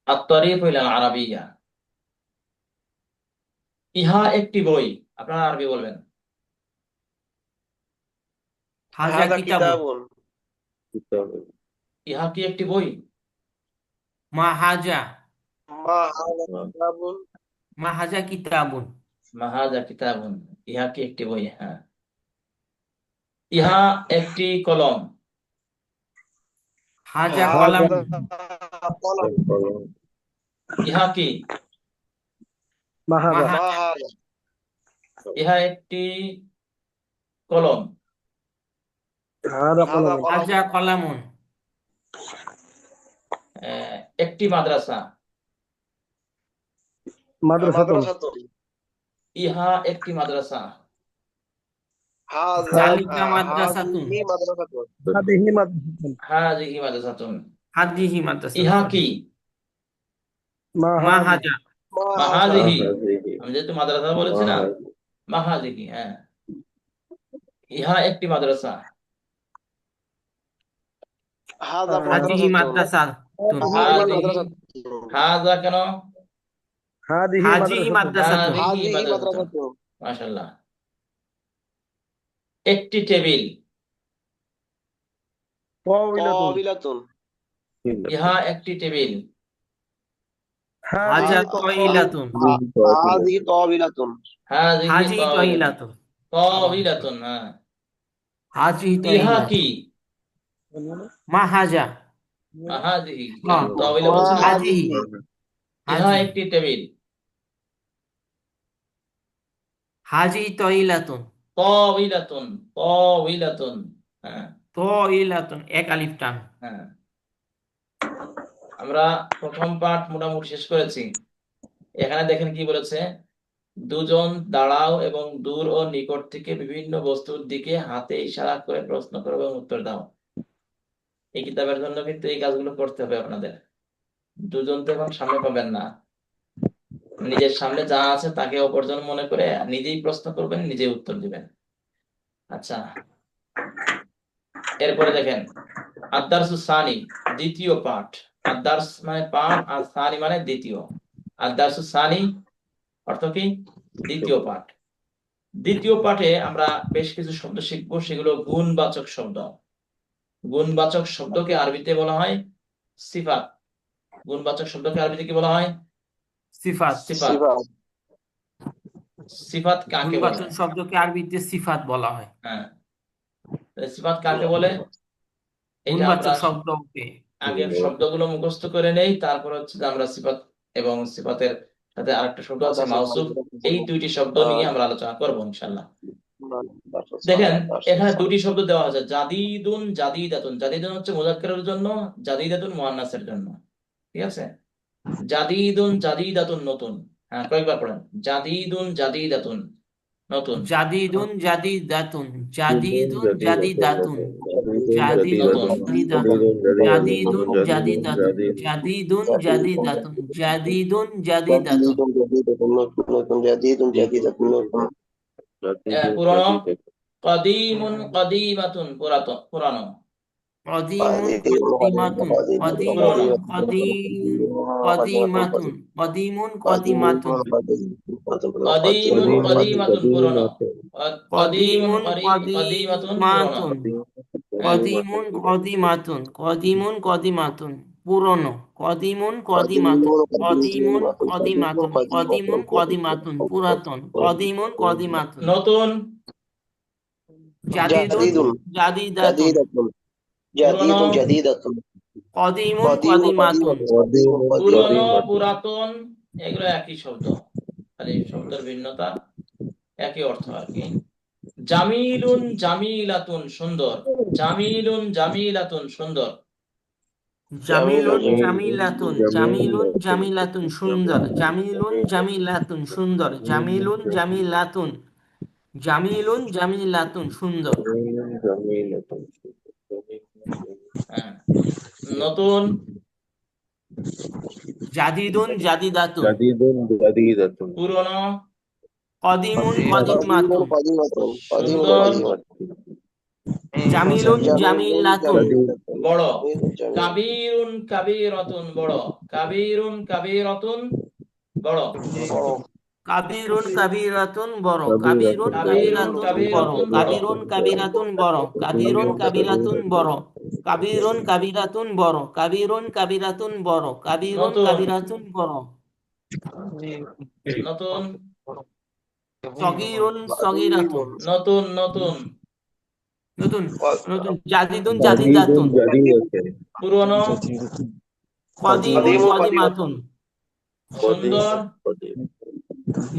আত-তারিখ ইলাল আরাবিয়্যা, ইহা একটি বই। আপনারা আরবি বলবেন। হাজা হাদা কিতাবুন। কিতাবুন। ইহা কি একটি বই? মা হাজা। মা হাদা কিতাবুন। মা হাজা কিতাবুন। মা হাযা কিতাবুন, ইহা কি একটি বই? হ্যাঁ। ইহা একটি কলম। হাজা হাদা কলামুন। কলম। ইহা কি? মা মাহাদা মা হাজা। হাদা। ইহা একটি কলম। হাদা হাদা কলম হাজা কলামুন। কলামুন। একটি মাদ্রাসা। মাদ্রাসাতুন মাদ্রাসাতুন। ইহা একটি মাদ্রাসা। হাদা জালিকা মাদ্রাসাতুন। হাদিহি মাদ্রাসাতুন। হাদিহি মাদ্রাসাতুন হাযিহি মাদ্রাসাতুন, হাদিহি ইহা মাদ্রাসাতুন। কি? মা মাহাদি হাজা। মা মা হাদা। হাযিহি, আমি যেহেতু মাদ্রাসা বলেছি না, মা হাযিহি, হ্যাঁ, ইহা একটি মাদ্রাসা। হাদা হাদিহি মাদ্রাসাতুন। মাদ্রাসাতুন। হাদিহি হাদিহি হাযিহি, মাদ্রাসাতুন। হাযা কেন? হাদিহি হাজিহি মাদ্রাসাতুন মাদ্রাসাতুন। হাযিহি হাদিহি মাদ্রাসাতুন, মাদ্রাসাতুন। মাশাআল্লাহ। একটি টেবিল। তাওইলাতুন তাবিলাতুন। ইহা একটি টেবিল। হাজা হাদিহি তয়িলাতুন। হাদিহি তাবিলাতুন। হাযিহি হাজিহি তাওয়িলাতুন, তয়িলাতুন। তাওয়িলাতুন, হ্যাঁ। হাজিহি ইহা কি? তয়িলাতুন। মা হাজা। মা হাযিহি, হ্যাঁ, তাওয়িলা মা বলছি না। হাজিহি। হাদিহি। ইহা হাজিহি। একটি টেবিল। হাজিহি তয়িলাতুন। তাওয়িলাতুন, তাওয়িলাতুন, হ্যাঁ, তয়িলাতুন, এক আলিফ টান। হ্যাঁ। আমরা প্রথম পাঠ মোটামুটি শেষ করেছি। এখানে দেখেন কি বলেছে, দুজন দাঁড়াও এবং দূর ও নিকট থেকে বিভিন্ন বস্তুর দিকে হাতে ইশারা করে প্রশ্ন করো এবং উত্তর দাও। এই কিতাবের জন্য কিন্তু এই কাজগুলো করতে হবে আপনাদের। দুজন তো এখন সামনে পাবেন না, নিজের সামনে যা আছে তাকে অপরজন মনে করে নিজেই প্রশ্ন করবেন, নিজেই উত্তর দিবেন। আচ্ছা, এরপরে দেখেন, আদ-দারসুস সানি, দ্বিতীয় পাঠ। আদ-দারস মানে পাঠ, আর সানি মানে দ্বিতীয়। আদ-দারসুস সানি অর্থ কি? দ্বিতীয় পাঠ। দ্বিতীয় পাঠে আমরা বেশ কিছু শব্দ শিখবো, সেগুলো গুণবাচক শব্দ। গুণবাচক শব্দকে আরবিতে বলা হয় সিফাত। গুণবাচক শব্দকে আরবিতে কি বলা হয়? সিফাত। সিফাত। সিফাত। সিফাত কাকে বলে? গুণবাচক শব্দকে আরবিতে সিফাত বলা হয়। হ্যাঁ, সিফাত কাকে বলে? এটা আমরা গুণবাচক শব্দকে। আগে শব্দগুলো মুখস্থ করে নেই, তারপর হচ্ছে যে আমরা সিফাত এবং সিফাতের সাথে আরেকটা শব্দ আছে মাউসুফ, এই দুইটি শব্দ নিয়ে আমরা আলোচনা করবো ইনশাআল্লাহ। দেখেন, এখানে দুটি শব্দ দেওয়া আছে, জাদিদুন, জাদিদাতুন। জাদিদুন হচ্ছে মুযাক্কারের জন্য, জাদিদাতুন মুয়ান্নাসের জন্য। ঠিক আছে? জাদিদুন, জাদিদাতুন, নতুন। হ্যাঁ, কয়েকবার পড়েন, জাদিদুন, জাদিদাতুন, নতুন, জাদিদুন জাদিদাতুন। জাদিদুন জাদিদাতুন। জাদিদুন নতুন, জাদিদাতুন। জাদিদুন জাদিদাতুন। জাদিদুন জাদিদাতুন। জাদিদুন জাদিদাতুন। নতুন জাদিদুন জাদিদাতুন নতুন। পুরনো, কাদিমুন, কাদিমাতুন, পুরাতন, পুরানো, কদিমুন কদিমাতুন। কদিমুন পুরনো, কদিম। কদিমাতুন। কদিমুন কদিমাতুন। কাদিমুন, কাদিমাতুন, পুরনো, কাদিমুন, কদিমুন কাদিমাতুন, পুরনো, কদিমাতুন। হ্যাঁ, কদিমুন কদিমাতুন। কদিমুন কদিমাতুন, পুরনো। কদিমুন কদিমাতুন। কদিমুন কদিমাতুন। কদিমুন কদিমাতুন, পুরাতন। কদিমুন কদিমাতুন। নতুন, জাদিদুন জাদিদুন জাদিদাতুন। জাদিদাতুন। পুরনো, জাদিদুন জাদিদাতুন। কদিমুন কদিমুন কদিমাতুন। কদিমাতুন। কদিমুন পুরনো, কদিমাতুন। পুরাতন, এগুলো একই শব্দ, খালি শব্দের ভিন্নতা, একই অর্থ আর কি। জামিলুন, জামিলাতুন, সুন্দর। জামিলুন, জামিলাতুন, সুন্দর। জামিলুন জামিলাতুন। জামিলুন জামিলাতুন, সুন্দর। জামিলুন জামিলাতুন, সুন্দর। জামিলুন জামিলাতুন। জামিলুন জামিলাতুন, সুন্দর। হ্যাঁ, নতুন, জাদিদুন জাদিদাতুন। পুরনো, কদিমুন কদিমুন কদিমাতুন। কদিমাতুন। কদিমুন সুন্দর, কদিমাতুন। জামিলুন জামিলাতুন বড়। কাবীরুন কাবীরাতুন বড়। কাবীরুন কাবীরাতুন বড়। কাবীরুন কাবীরাতুন বড়। কাবীরাতুন কাবীরুন কাবীরুন কাবীরাতুন বড়। কাবীরুন কাবীরুন কাবীরাতুন কাবীরাতুন বড়। বড়। কাবীরুন কাবীরাতুন বড়। কাবীরুন কাবীরাতুন বড়। কাবীরুন নতুন কাবীরাতুন বড়। নতুন সগীরুন সগীরাতুন নতুন নতুন নতুন নতুন জাদিদুন জাদিদুন জাদিদাতুন জাদিদাতুন পুরনো কদিমুন কদিমাতুন সুন্দর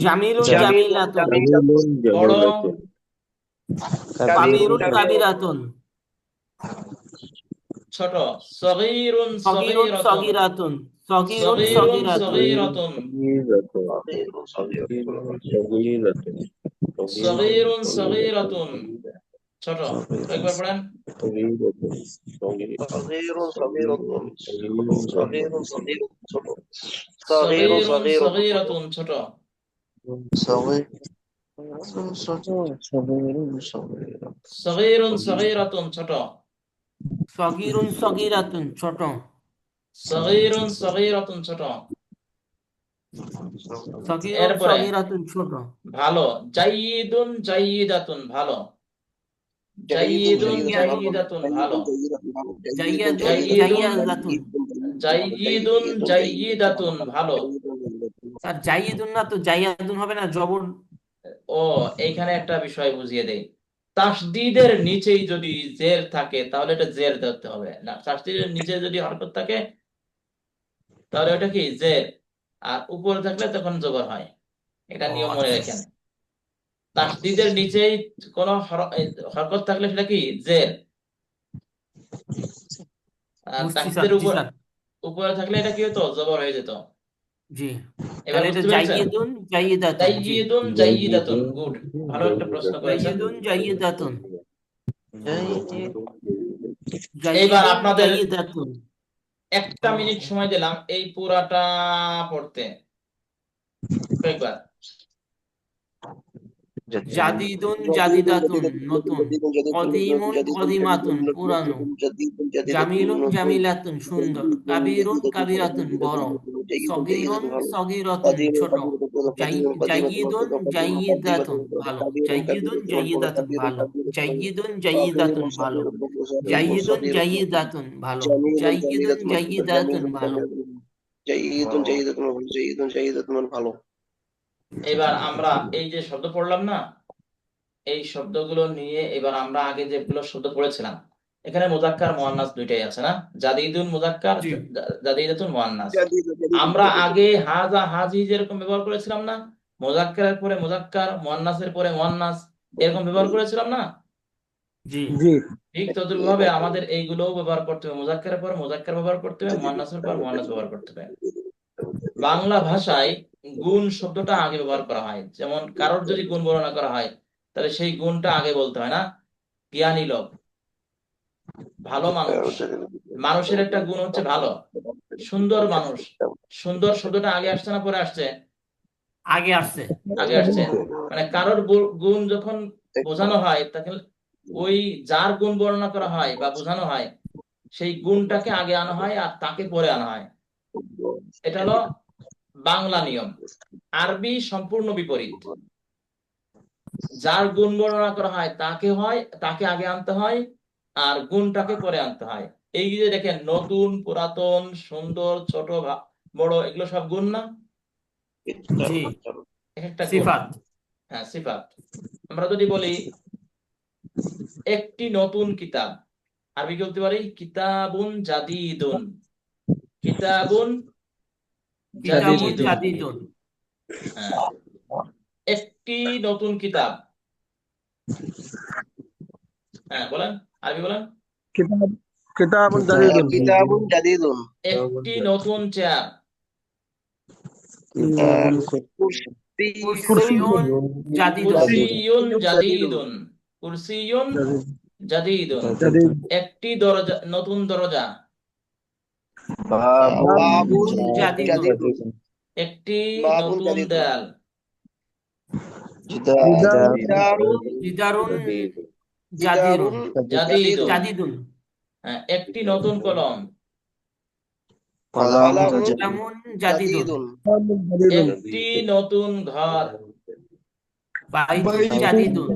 জামিলুন জামিলাতুন জামিলুন বড় জামিলাতুন কাবীরুন কাবীরাতুন ছোট। সগীরুন সগীরুন সগীরাতুন সগীরাতুন সগীরুন সগীরুন সগীরাতুন সগীরাতুন সগীরুন সগীরাতুন ছোট। একবার পড়েন। সগীরুন সগীরাতুন ছোট। সগীরুন সগীরাতুন ছোট। সগীরুন সগীরাতুন ছোট। সগীরুন সগীরাতুন ছোট। সগীরুন এরপরে সগীরাতুন ছোট। ভালো। জাইয়িদুন জাইয়িদাতুন ভালো। জাইয়িদুন জাইয়িদাতুন ভালো। জাইয়াদাতুন জাইয়িদুন জাইয়িদাতুন ভালো। আর জাইয়াদুন না তো জাইয়াদুন হবে না জবর। ও এইখানে একটা বিষয় বুঝিয়ে দেই। তাসদীদের নিচেই যদি জের থাকে তাহলে এটা জের ধরতে হবে না। তাসদীদের নিচে যদি হরকত থাকে তাহলে ওটা কি জের, আর উপরে থাকলে তখন জবর হয়। এটা নিয়ম মনে রাখেন। তাসদীদের নিচেই কোন হরকত থাকলে সেটা কি জের, আর বুঝছি স্যার, তাসদীদের জি স্যার, উপরে থাকলে এটা কি হতো জবর হয়ে যেত। জি। এবার তাহলে এটা বুঝতে পেরেছেন? জাইয়াদুন জাইয়াদাতুন, জি। জাইয়িদুন জাইয়িদাতুন গুড। ভালো একটা প্রশ্ন করেছেন। জাইয়াদুন জাইয়াদাতুন এইবার জাইয়াদুন আপনাদের জাইয়াদাতুন 1 মিনিট সময় দিলাম এই পুরাটা পড়তে। কয়েকবার? জাদিদুন জাদিদাতুন নতুন। কদিমুন কদিমাতুন পুরানো। জামিলুন জামিলাতুন সুন্দর। কাবীরুন কাবীরাতুন বড়। সগীরুন সগীরাতুন ছোট। জাইয়িদুন জাইয়িদাতুন ভালো। জাইয়িদুন জাইয়িদাতুন ভালো। জাইয়িদুন জাইয়িদাতুন ভালো। জাইয়িদুন জাইয়িদাতুন ভালো। জাইয়িদুন জাইয়িদাতুন ভালো। ভালো। এবার আমরা এই যে শব্দ পড়লাম না, এই শব্দগুলো নিয়ে এবার আমরা আগে যেগুলো শব্দ পড়েছিলাম, এখানে মুজাক্কার মুয়ান্নাস দুইটাই আছে না? জাদিদুন মুজাক্কার, জি। জাদিদাতুন মুয়ান্নাস। আমরা আগে হাজা হাজি যেরকম ব্যবহার করেছিলাম না, মুজাক্কারের পরে মুজাক্কার, মুয়ান্নাসের পরে মুয়ান্নাস, এরকম ব্যবহার করেছিলাম না? জি জি ঠিক তদ্রুপভাবে আমাদের এইগুলোও ব্যবহার করতে হবে। মুজাক্কারের পর মুজাক্কার ব্যবহার করতে হবে, মুয়ান্নাসের পর মুয়ান্নাস ব্যবহার করতে হবে। বাংলা ভাষায় গুণ শব্দটা আগে ব্যবহার করা হয়। যেমন কারোর যদি গুণ বর্ণনা করা হয় তাহলে সেই গুণটা আগে বলতে হয় না? জ্ঞানী লোক, ভালো মানুষ। মানুষের একটা গুণ হচ্ছে ভালো। সুন্দর মানুষ, সুন্দর শব্দটা আগে আসছে না পরে আসছে? আগে আসছে। আগে আসছে। মানে কারোর গুণ যখন বোঝানো হয় তখন ওই যার গুণ বর্ণনা করা হয় বা বোঝানো হয় সেই গুণটাকে আগে আনা হয় আর তাকে পরে আনা হয়। এটা হলো বাংলা নিয়ম। আরবি সম্পূর্ণ বিপরীত। যার গুণ বর্ণনা করা হয় তাকে আগে আনতে হয় আর গুণটাকে পরে আনতে হয়। এই যে দেখেন নতুন, পুরাতন, সুন্দর, ছোট, বড়, এগুলো সব গুণ না? জি, একটা গুণ। সিফাত। হ্যাঁ, সিফাত। আমরা যদি বলি একটি নতুন কিতাব, আরবি বলতে পারি কিতাবুন জাদিদুন। কিতাবুন কিতাবুন জাদিদুন। জাদিদুন হ্যাঁ, একটি নতুন কিতাব। হ্যাঁ বলেন, আরবি বলেন। কিতাবুন জাদিদুন একটি নতুন চেয়ার। কুরসিয়ুন জাদিদুন কুরসিয়ুন জাদিদুন। কুরসিয়ুন জাদিদুন। একটি দরজা, নতুন দরজা। জাদিদুন একটি নতুন দেয়াল। জিদারুন জাদিরুন জাদিদুন জাদিদুন হ্যাঁ, একটি নতুন কলম, কলামুন কলামুন জাদিদুন একটি নতুন ঘর, বাইতুন জাদিদুন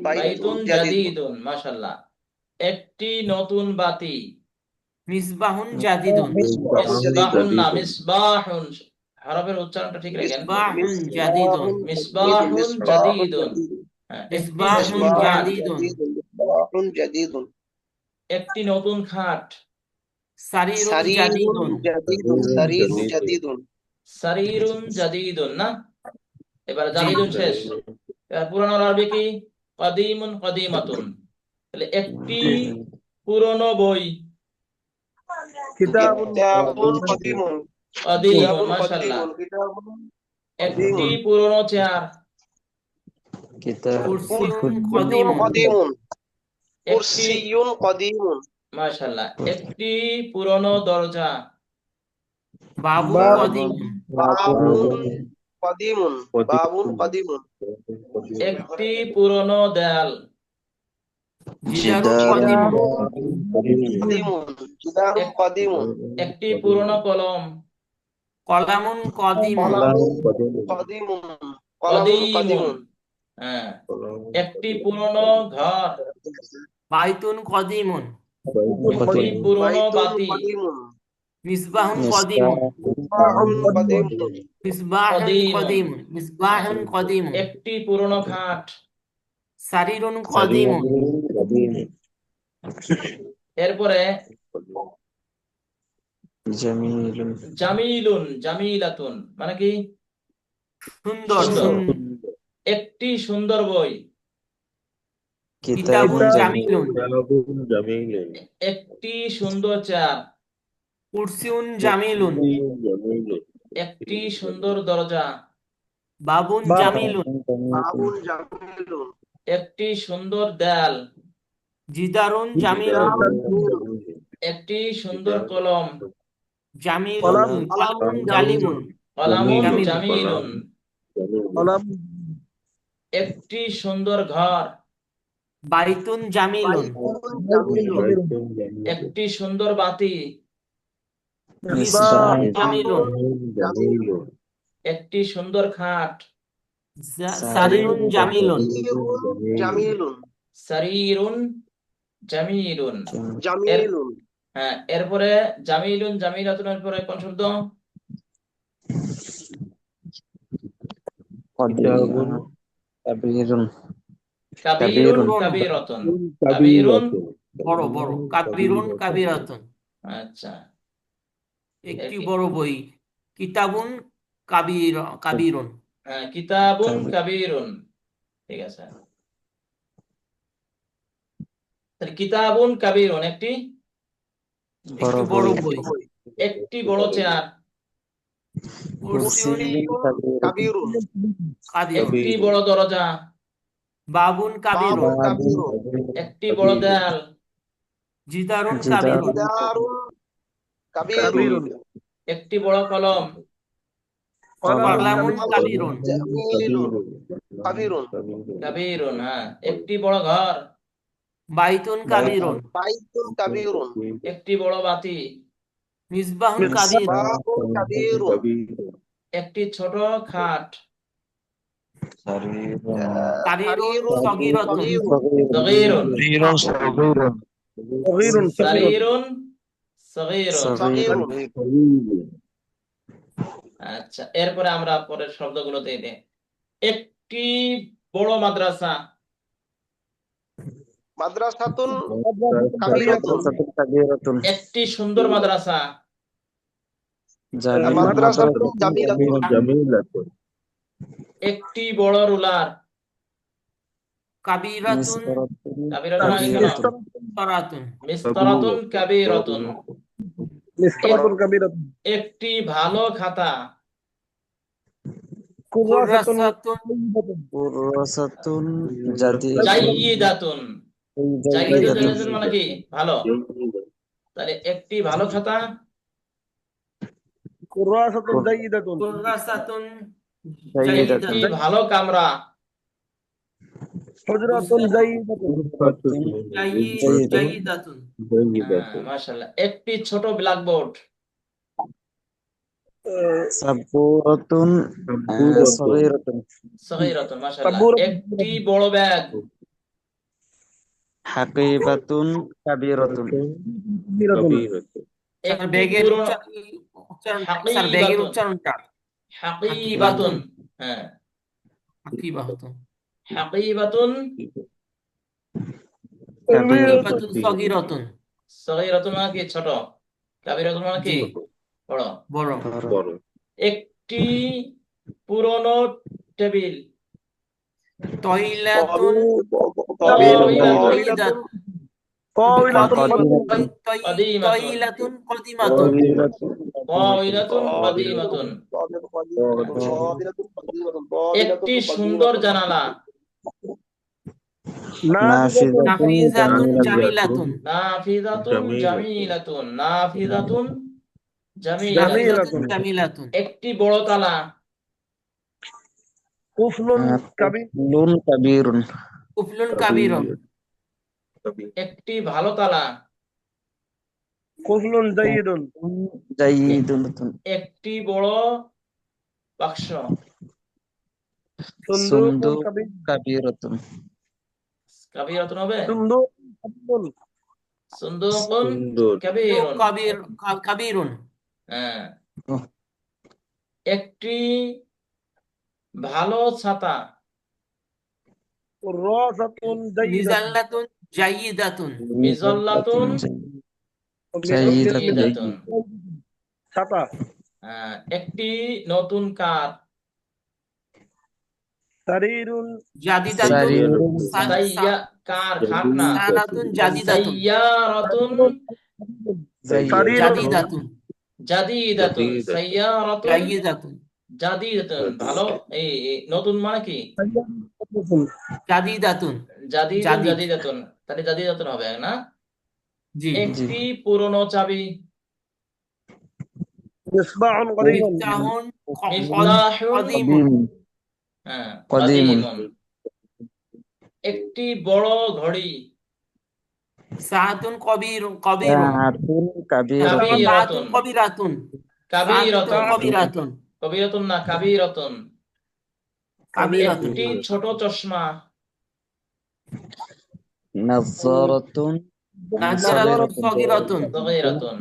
বাইতুন জাদিদুন মাশাআল্লাহ, একটি নতুন বাতি, মিসবাহুন জাদিদুন মিসবাহুন না মিসবাহুন, হরফের উচ্চারণটা ঠিক রাখেন, মিসবাহুন জাদিদুন মিসবাহুন জাদিদুন হ্যাঁ, একটি মিসবাহুন নতুন খাট, জাদিদুন মিসবাহুন জাদিদুন একটি নতুন খাট, সারিরুন সারিরুন জাদিদুন জাদিদুন সারিরুন জাদিদুন সারিরুন জাদিদুন না, এবার জাদিদুন শেষ, এবার পুরানো আরবি কি কদিমুন কদিমাতুন, তাহলে একটি পুরনো বই, কিতাবুন কিতাবুন কদিমুন কদিমুন কিতাবুন মাশাআল্লাহ, কদিমুন কিতাবুন একটি পুরনো চেয়ার, কুরসিউন কুরসিয়ুন কদিমুন কদিমুন একটি কুরসিয়ুন কদিমুন মাশাআল্লাহ, একটি পুরনো দরজা, বাবুন বাবুন কদিমুন বাবুন কদিমুন বাবুন কদিমুন একটি পুরনো দেয়াল, জিদারুন কদিমুন কদিমুন জিদারুন এক- কদিমুন একটি পুরনো কলম, কলামুন কদিমুন কলামুন কদিমুন কলামুন কদিমুন কদিমুন হ্যাঁ, একটি পুরনো ঘর, বাইতুন কদিমুন একটি পুরনো বাইতুন বাতি, কদিমুন মিসবাহুন কদিমুন মিসবাহুন কদিমুন মিসবাহুন কদিমুন কদিমুন মিসবাহুন কদিমুন একটি পুরনো খাট, সারিরুন কদিমুন এরপরে জামিলুন জামিলাতুন মানে কি সুন্দর সুন্দর। সুন্দর একটি সুন্দর বই, কিতাবুন জামিলুন একটি সুন্দর চেয়ার, কুরসিউন জামিলুন একটি সুন্দর দরজা, বাবুন জামিলুন বাবুন জামিলুন একটি সুন্দর দেয়াল, জিদারুন জামিলুন একটি সুন্দর কলম, জামিলুন কলামুন জালিমুন কলামুন জামিলুন। জামিলুন, কলাম একটি সুন্দর ঘর, বাইতুন জামিলুন একটি সুন্দর বাতি, মিসবাহুন জামিলুন একটি সুন্দর খাট, সারিরুন জামিলুন জামিলুন সারিরুন জামিলুন জামিলুন হ্যাঁ, এরপরে জামিলুন জামিলাতুনের পরে কোন শব্দ? কাবীরুন কাবীরাতুন, কাবীরুন বড় বড় কাবিরুন কাবিরাতুন আচ্ছা, একটি বড় বই কিতাবুন কাবিরুন হ্যাঁ কিতাবুন কাবীরুন, ঠিক আছে, তাহলে কিতাবুন কাবীরুন একটি একটি বড় বই একটি বড় চেয়ার, কুরসিউন কাবিরুন কাদিরুন একটি বড় দরজা, বাবুন কাবিরুন কাবিরুন একটি বড় দেয়াল, জিদারুন কাবিরুন জিদারুন কাবিরুন কাবিরুন একটি বড় কলম, কলামুন কাবিরুন জামিলুন কাবিরুন কাবীরুন হ্যাঁ, একটি বড় ঘর, বাইতুন কাবিরুন বাইতুন কাবিরুন একটি বড় বাতি, মিসবাহুন কাবিরুন বাবুন কাবিরুন একটি ছোট খাট, সারিরুন সগীরাতুন সগীরুন সগীরুন সারিরুন সগীরুন সগীরুন আচ্ছা, এরপরে আমরা পরের শব্দগুলোতে দিই, একটি বড় মাদ্রাসা, মাদ্রাসাতুন কাবিরাতুন একটি সুন্দর মাদ্রাসা, মাদ্রাসাতুন জামিলাতুন একটি বড় রুলার, কাবিরাতুন কাবীরাতুন আগে কেন? সরাতুন মিসতারাতুন কাবীরাতুন, মিসকাতুল কাবিরাতুন একটি ভালো খাতা, কুররাসাতুন জাইয়িদাতুন, জাইয়িদাতুন মানে কি ভালো, তাহলে একটি ভালো খাতা, কুররাসাতুন জাইয়িদাতুন কুররাসাতুন একটি ভালো কামরা, হুজরাতুন জাইদাতুন জাইদাতুন মাশাআল্লাহ। একটি ছোট ব্ল্যাকবোর্ড। সাবুরাতুন সগীরাতুন সগীরাতুন, মাশাআল্লাহ। সাবুরাতুন একটি বড় ব্যাগ। হাকিবাতুন কাবীরাতুন কাবীরাতুন স্যার একটি ব্যাগের পুরনো উচ্চারণ স্যার ব্যাগের উচ্চারণটা হাকিবাতুন। হ্যাঁ, হাকিবাতুন হাকিবাতুন হাকিবাতুন সগীরাতুন সগীরাতুন মানে কি? ছোট। কাবীরাতুন মানে কি? জি বড়। বড় বড় একটি পুরনো টেবিল। তয়লাতুন কাবীরাতুন তয়লাতুন কদিমাতুন কাদিমাতুন। একটি সুন্দর জানালা। নাফিজাতুন জামিলাতুন নাফিজাতুন জামিলাতুন। নাফিজাতুন নাফিজাতুন জামিলাতুন একটি বড় তালা। কুফলুন কাবীর লুন কাবীরুন কুফলুন কাবীরুন একটি ভালো তালা। কুফলুন জাইদুন জাইদুন একটি বড় বাক্স। সুন্দুকুন সুন্দুক কাবীর কাবীরাতুন কাবীরাতুন হবে? সুন্দুকুন সুন্দুকুন সুন্দর কাবীরুন। কাবীরুন হ্যাঁ। একটি ভালো ছাতা। রাসাতুন জাইদাতুন মিজাল্লাতুন জাইদাতুন মিজল্লাতুন জাইদাতুন। ছাতা একটি নতুন কার। সারিরুন জাদিদাতুন কার, খাট না। সানাতুন জাদিদাতুন সাইয়ারাতুন জাদিদাতুন জাদিদাতুন। সাইয়ারাতুন জাইদাতুন জাদিদাতুন। ভালো। এই নতুন মানে কি? জাদিদাতুন জাদিদাতুন। তাহলে জাদিদাতুন হবে না? জি একটি পুরনো চাবি। মিসবাহুন কদিমুন মিফতাহুন মিফতাহুন কদিমুন কদিমুন। কদিমুন। একটি বড় ঘড়ি। সাআতুন কবিরুন সাআতুন কাবীরাতুন সাআতুন কবিরাতুন কাবীরাতুন। কবিরাতুন কবিরাতুন না, কাবীরাতুন। কাবিরাতুন একটি ছোট চশমা। নাযারাতুন নাযরাতুন সগীরাতুন সগীরাতুন।